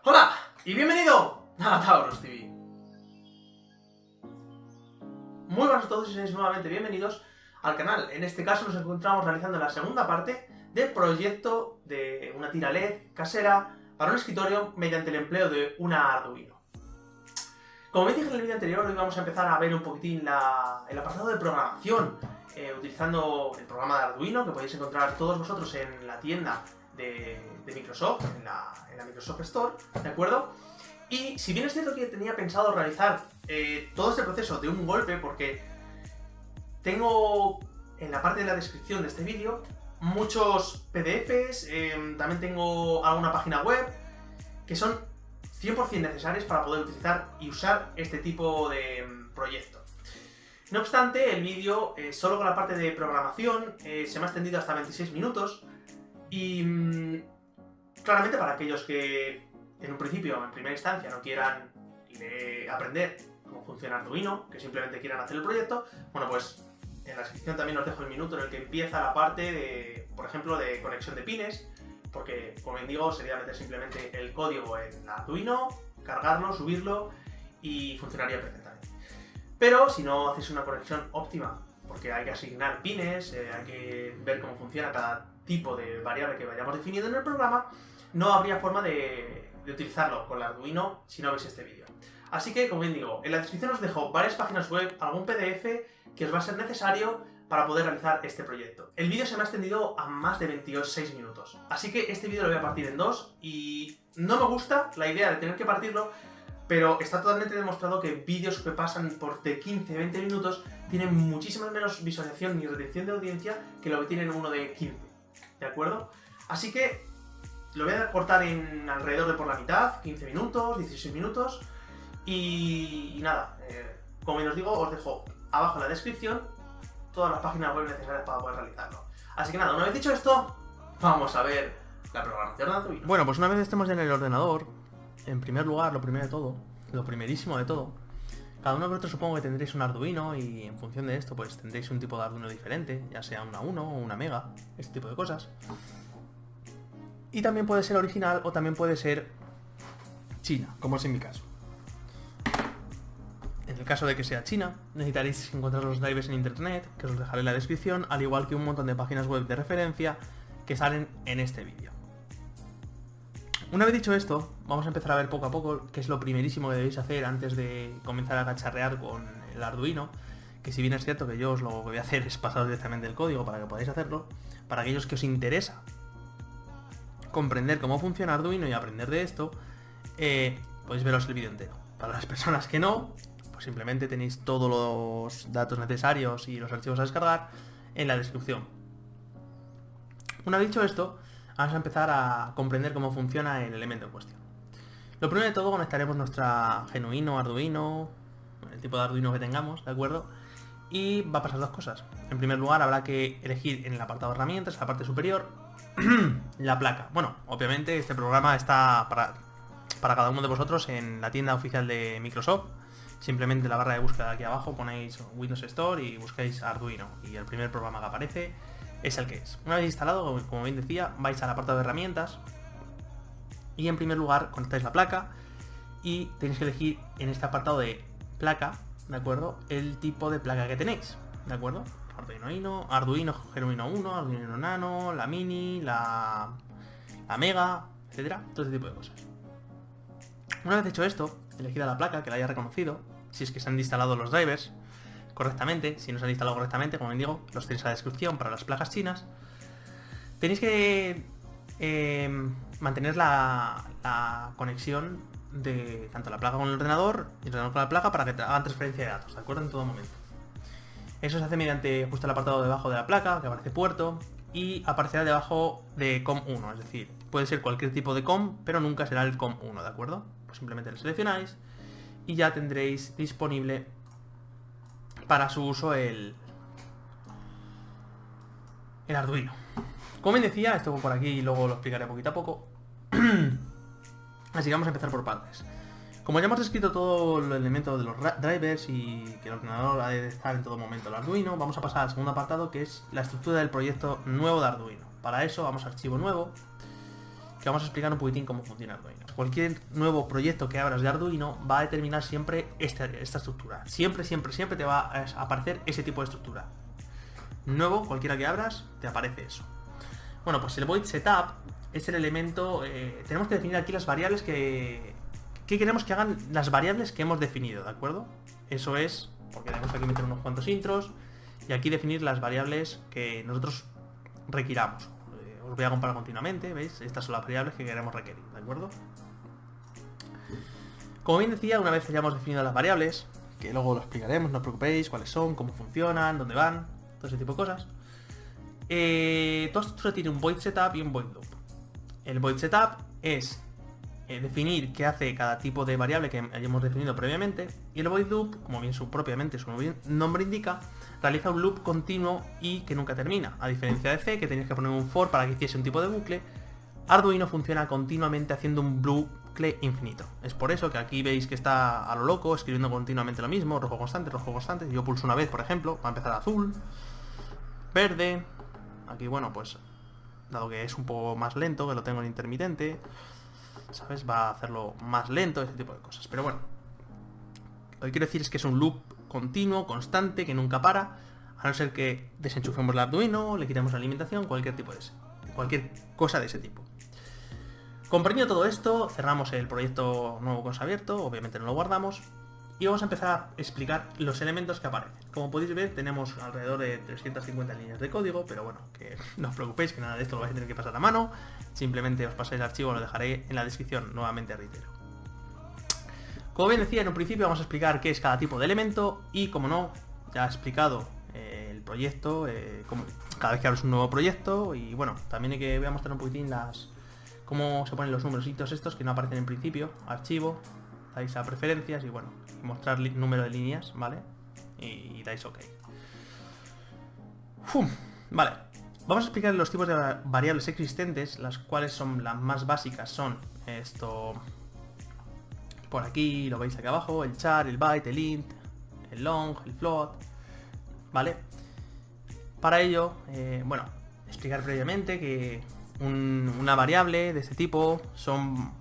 Hola y bienvenido a Taurus TV. Muy buenas a todos y seáis nuevamente bienvenidos al canal. En este caso nos encontramos realizando la segunda parte del proyecto de una tira LED casera para un escritorio mediante el empleo de una Arduino. Como me dije en el vídeo anterior, hoy vamos a empezar a ver un poquitín el apartado de programación utilizando el programa de Arduino que podéis encontrar todos vosotros en la tienda de Microsoft, en la Microsoft Store, ¿de acuerdo? Y si bien es cierto que tenía pensado realizar todo este proceso de un golpe, porque tengo en la parte de la descripción de este vídeo muchos PDFs, también tengo alguna página web que son 100% necesarias para poder utilizar y usar este tipo de proyecto. No obstante, el vídeo, solo con la parte de programación, se me ha extendido hasta 26 minutos y claramente para aquellos que en un principio, en primera instancia, no quieran aprender cómo funciona Arduino, que simplemente quieran hacer el proyecto, bueno, pues en la descripción también os dejo el minuto en el que empieza la parte de, por ejemplo, de conexión de pines, porque, como bien digo, sería meter simplemente el código en Arduino, cargarlo, subirlo y funcionaría perfectamente. Pero si no hacéis una conexión óptima, porque hay que asignar pines, hay que ver cómo funciona cada tipo de variable que vayamos definiendo en el programa, no habría forma de utilizarlo con el Arduino si no veis este vídeo. Así que, como bien digo, en la descripción os dejo varias páginas web, algún PDF que os va a ser necesario para poder realizar este proyecto. El vídeo se me ha extendido a más de 26 minutos, así que este vídeo lo voy a partir en dos y no me gusta la idea de tener que partirlo, pero está totalmente demostrado que vídeos que pasan por de 15-20 minutos tienen muchísima menos visualización y retención de audiencia que lo que tienen uno de 15, ¿de acuerdo? Así que lo voy a cortar en alrededor de por la mitad, 15 minutos, 16 minutos, y nada, como bien os digo, os dejo abajo en la descripción todas las páginas web necesarias para poder realizarlo. Así que nada, una vez dicho esto, vamos a ver la programación de Arduino. Bueno, pues una vez estemos en el ordenador, en primer lugar, lo primero de todo, lo primerísimo de todo, cada uno de vosotros supongo que tendréis un Arduino y en función de esto pues tendréis un tipo de Arduino diferente, ya sea una 1 o una Mega, este tipo de cosas. Y también puede ser original o también puede ser China, como es en mi caso. En el caso de que sea China, necesitaréis encontrar los drivers en internet, que os los dejaré en la descripción, al igual que un montón de páginas web de referencia que salen en este vídeo. Una vez dicho esto, vamos a empezar a ver poco a poco qué es lo primerísimo que debéis hacer antes de comenzar a cacharrear con el Arduino, que si bien es cierto que yo os lo que voy a hacer es pasaros directamente el código para que podáis hacerlo, para aquellos que os interesa comprender cómo funciona Arduino y aprender de esto, podéis veros el vídeo entero. Para las personas que no, pues simplemente tenéis todos los datos necesarios y los archivos a descargar en la descripción. Una vez dicho esto, vamos a empezar a comprender cómo funciona el elemento en cuestión. Lo primero de todo, conectaremos nuestra genuino Arduino, el tipo de Arduino que tengamos, ¿de acuerdo? Y va a pasar dos cosas. En primer lugar, habrá que elegir en el apartado de herramientas, en la parte superior, la placa. Bueno, obviamente este programa está para cada uno de vosotros en la tienda oficial de Microsoft. Simplemente en la barra de búsqueda aquí abajo ponéis Windows Store y buscáis Arduino y el primer programa que aparece es el que es. Una vez instalado, como bien decía, vais al apartado de herramientas y en primer lugar conectáis la placa y tenéis que elegir en este apartado de placa, ¿de acuerdo?, el tipo de placa que tenéis, ¿de acuerdo? Arduino Genuino 1, Arduino Nano, la Mini, la Mega, etcétera, todo este tipo de cosas. Una vez hecho esto, elegida la placa que la haya reconocido, si es que se han instalado los drivers correctamente, si no se han instalado correctamente, como bien digo, los tenéis en la descripción para las placas chinas. Tenéis que mantener la conexión de tanto la placa con el ordenador y el ordenador con la placa para que hagan transferencia de datos, ¿de acuerdo? En todo momento. Eso se hace mediante justo el apartado debajo de la placa, que aparece puerto, y aparecerá debajo de COM1, es decir, puede ser cualquier tipo de COM, pero nunca será el COM1, ¿de acuerdo? Pues simplemente lo seleccionáis y ya tendréis disponible para su uso el Arduino. Como bien decía, esto por aquí y luego lo explicaré poquito a poco. Así que vamos a empezar por partes. Como ya hemos descrito todo el elemento de los drivers y que el ordenador ha de estar en todo momento el Arduino, vamos a pasar al segundo apartado, que es la estructura del proyecto nuevo de Arduino. Para eso vamos a archivo nuevo que vamos a explicar un poquitín cómo funciona Arduino. Cualquier nuevo proyecto que abras de Arduino va a determinar siempre esta estructura. Siempre te va a aparecer ese tipo de estructura. Nuevo, cualquiera que abras, te aparece eso. Bueno, pues el void setup es el elemento... tenemos que definir aquí las variables que queremos que hagan las variables que hemos definido, ¿de acuerdo? Eso es, porque tenemos que aquí meter unos cuantos intros y aquí definir las variables que nosotros requiramos. Os voy a comparar continuamente, ¿veis? Estas son las variables que queremos requerir, ¿de acuerdo? Como bien decía, una vez hayamos definido las variables, que luego lo explicaremos, no os preocupéis, cuáles son, cómo funcionan, dónde van, todo ese tipo de cosas. Toda estructura tiene un void setup y un void loop. El void setup es definir qué hace cada tipo de variable que hayamos definido previamente, y el void loop, como bien propiamente su nombre indica, realiza un loop continuo y que nunca termina. A diferencia de C, que tenéis que poner un for para que hiciese un tipo de bucle, Arduino funciona continuamente haciendo un bucle infinito. Es por eso que aquí veis que está a lo loco, escribiendo continuamente lo mismo, rojo constante, si yo pulso una vez, por ejemplo, va a empezar azul, verde, aquí bueno, pues dado que es un poco más lento, que lo tengo en intermitente, ¿sabes? Va a hacerlo más lento, ese tipo de cosas. Pero bueno, lo que quiero decir es que es un loop continuo, constante, que nunca para, a no ser que desenchufemos el Arduino, le quitemos la alimentación, cualquier cosa de ese tipo. Comprendido todo esto, cerramos el proyecto nuevo con abierto, obviamente no lo guardamos, y vamos a empezar a explicar los elementos que aparecen. Como podéis ver, tenemos alrededor de 350 líneas de código, pero bueno, que no os preocupéis, que nada de esto lo vais a tener que pasar a mano, simplemente os pasáis el archivo, lo dejaré en la descripción, nuevamente reitero. Como bien decía, en un principio vamos a explicar qué es cada tipo de elemento y, como no, ya he explicado el proyecto, cada vez que abres un nuevo proyecto, y bueno, también voy a mostrar un poquitín cómo se ponen los numeritos estos que no aparecen en principio, archivo, dais a preferencias y bueno, mostrar número de líneas, ¿vale? Y dais OK. Vale, vamos a explicar los tipos de variables existentes, las cuales son las más básicas, son esto... Por aquí, lo veis aquí abajo, el char, el byte, el int, el long, el float, ¿vale? Para ello, bueno, explicar previamente que una variable de este tipo son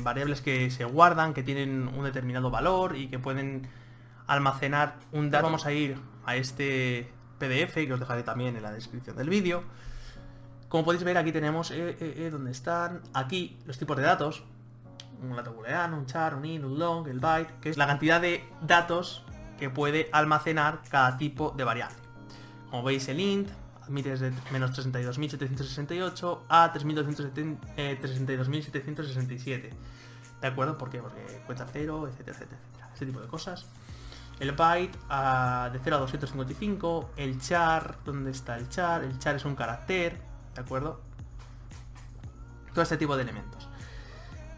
variables que se guardan, que tienen un determinado valor y que pueden almacenar un dato. Vamos a ir a este PDF, que os dejaré también en la descripción del vídeo. Como podéis ver, aquí tenemos donde están aquí los tipos de datos. Un dato booleano, un char, un int, un long, el byte, que es la cantidad de datos que puede almacenar cada tipo de variable. Como veis, el int admite desde menos 32.768 a 3.262.767. ¿De acuerdo? ¿Por qué? Porque cuenta 0, etcétera, etcétera, etcétera. Ese tipo de cosas. El byte de 0 a 255. El char, ¿dónde está el char? El char es un carácter, ¿de acuerdo? Todo este tipo de elementos.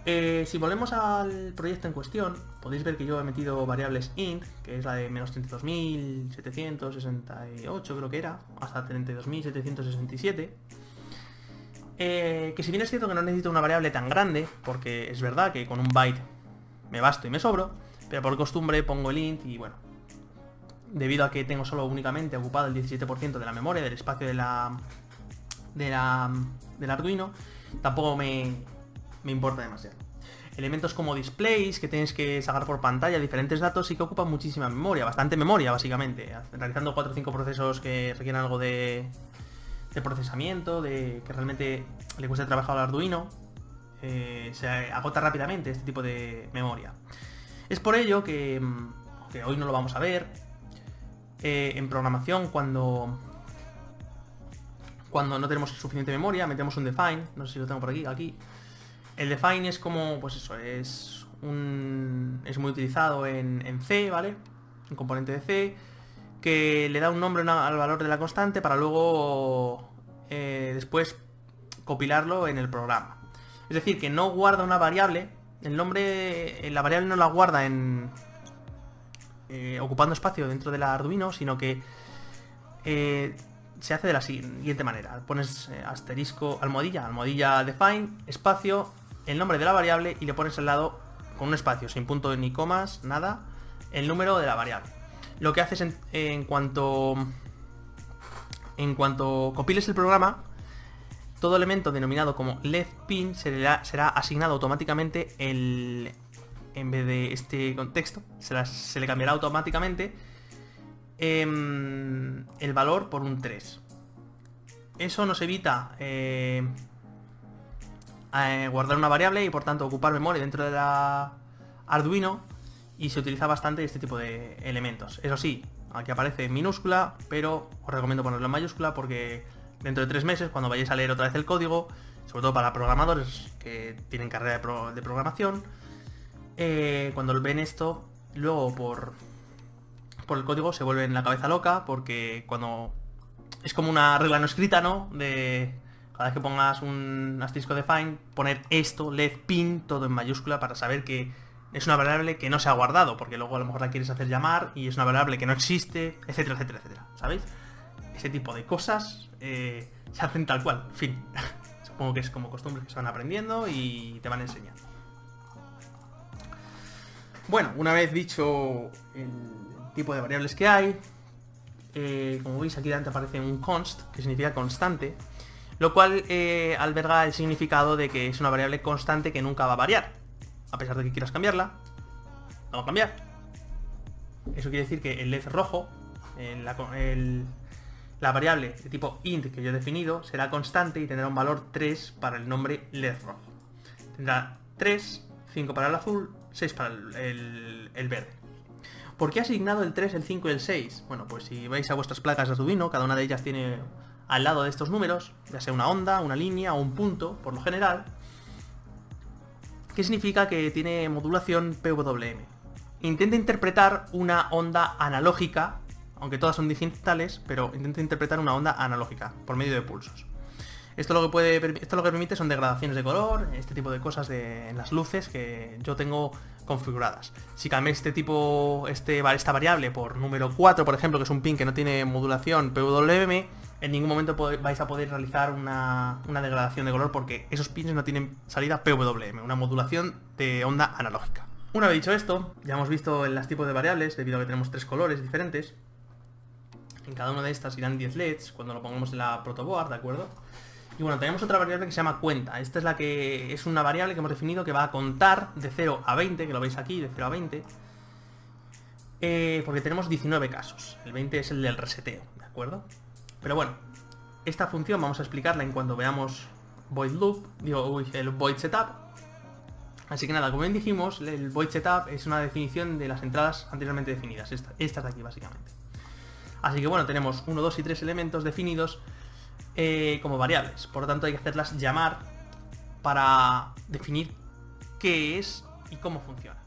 Si volvemos al proyecto en cuestión, podéis ver que yo he metido variables int, que es la de menos 32.768, creo que era, hasta 32.767. Que si bien es cierto que no necesito una variable tan grande, porque es verdad que con un byte me basto y me sobro, pero por costumbre pongo el int y bueno, debido a que tengo solo únicamente ocupado el 17% de la memoria, del espacio del Arduino, tampoco me importa demasiado. Elementos como displays, que tenéis que sacar por pantalla diferentes datos y que ocupan muchísima memoria, bastante memoria básicamente, realizando 4 o 5 procesos que requieren algo de procesamiento, que realmente le cuesta trabajo al Arduino, se agota rápidamente este tipo de memoria. Es por ello que hoy no lo vamos a ver, en programación cuando no tenemos suficiente memoria, metemos un define, no sé si lo tengo por aquí. El define es como, pues eso, es muy utilizado en C, ¿vale? Un componente de C que le da un nombre al valor de la constante para luego después compilarlo en el programa. Es decir, que no guarda una variable, la variable no la guarda ocupando espacio dentro del Arduino, sino que se hace de la siguiente manera. Pones asterisco, almohadilla define, espacio, el nombre de la variable y le pones al lado con un espacio, sin punto ni comas, nada, el número de la variable. Lo que haces en cuanto compiles el programa, todo elemento denominado como ledPin será asignado automáticamente en vez de este contexto, se le cambiará automáticamente el valor por un 3. Eso nos evita guardar una variable y por tanto ocupar memoria dentro de la Arduino, y se utiliza bastante este tipo de elementos. Eso sí, aquí aparece en minúscula, pero os recomiendo ponerlo en mayúscula porque dentro de 3 meses, cuando vayáis a leer otra vez el código, sobre todo para programadores que tienen carrera de programación, cuando ven esto, luego por el código se vuelven la cabeza loca, porque cuando es como una regla no escrita, ¿no? De cada vez que pongas un asterisco de find, poner esto, ledPin, todo en mayúscula, para saber que es una variable que no se ha guardado, porque luego a lo mejor la quieres hacer llamar y es una variable que no existe, etcétera, etcétera, etcétera, ¿sabéis? Ese tipo de cosas se hacen tal cual, en fin. Supongo que es como costumbres que se van aprendiendo y te van enseñando. Bueno, una vez dicho el tipo de variables que hay, como veis aquí delante aparece un const, que significa constante, lo cual alberga el significado de que es una variable constante que nunca va a variar. A pesar de que quieras cambiarla, no va a cambiar. Eso quiere decir que el led rojo, la variable de tipo int que yo he definido, será constante y tendrá un valor 3 para el nombre led rojo. Tendrá 3, 5 para el azul, 6 para el verde. ¿Por qué he asignado el 3, el 5 y el 6? Bueno, pues si vais a vuestras placas de Arduino, cada una de ellas tiene al lado de estos números, ya sea una onda, una línea o un punto, por lo general, que significa que tiene modulación PWM. Intenta interpretar una onda analógica, aunque todas son digitales, pero intenta interpretar una onda analógica por medio de pulsos. Esto lo que permite son degradaciones de color, este tipo de cosas en las luces que yo tengo configuradas. Si cambié esta variable por número 4, por ejemplo, que es un pin que no tiene modulación PWM, en ningún momento vais a poder realizar una degradación de color porque esos pins no tienen salida PWM, una modulación de onda analógica. Una vez dicho esto, ya hemos visto en los tipos de variables, debido a que tenemos 3 colores diferentes. En cada una de estas irán 10 LEDs cuando lo pongamos en la protoboard, ¿de acuerdo? Y bueno, tenemos otra variable que se llama cuenta. Esta es la que es una variable que hemos definido que va a contar de 0 a 20, que lo veis aquí, de 0 a 20. Porque tenemos 19 casos. El 20 es el del reseteo, ¿de acuerdo? Pero bueno, esta función vamos a explicarla en cuando veamos void loop, el void setup. Así que nada, como bien dijimos, el void setup es una definición de las entradas anteriormente definidas, estas de aquí básicamente. Así que bueno, tenemos 1, 2 y 3 elementos definidos como variables, por lo tanto hay que hacerlas llamar para definir qué es y cómo funciona.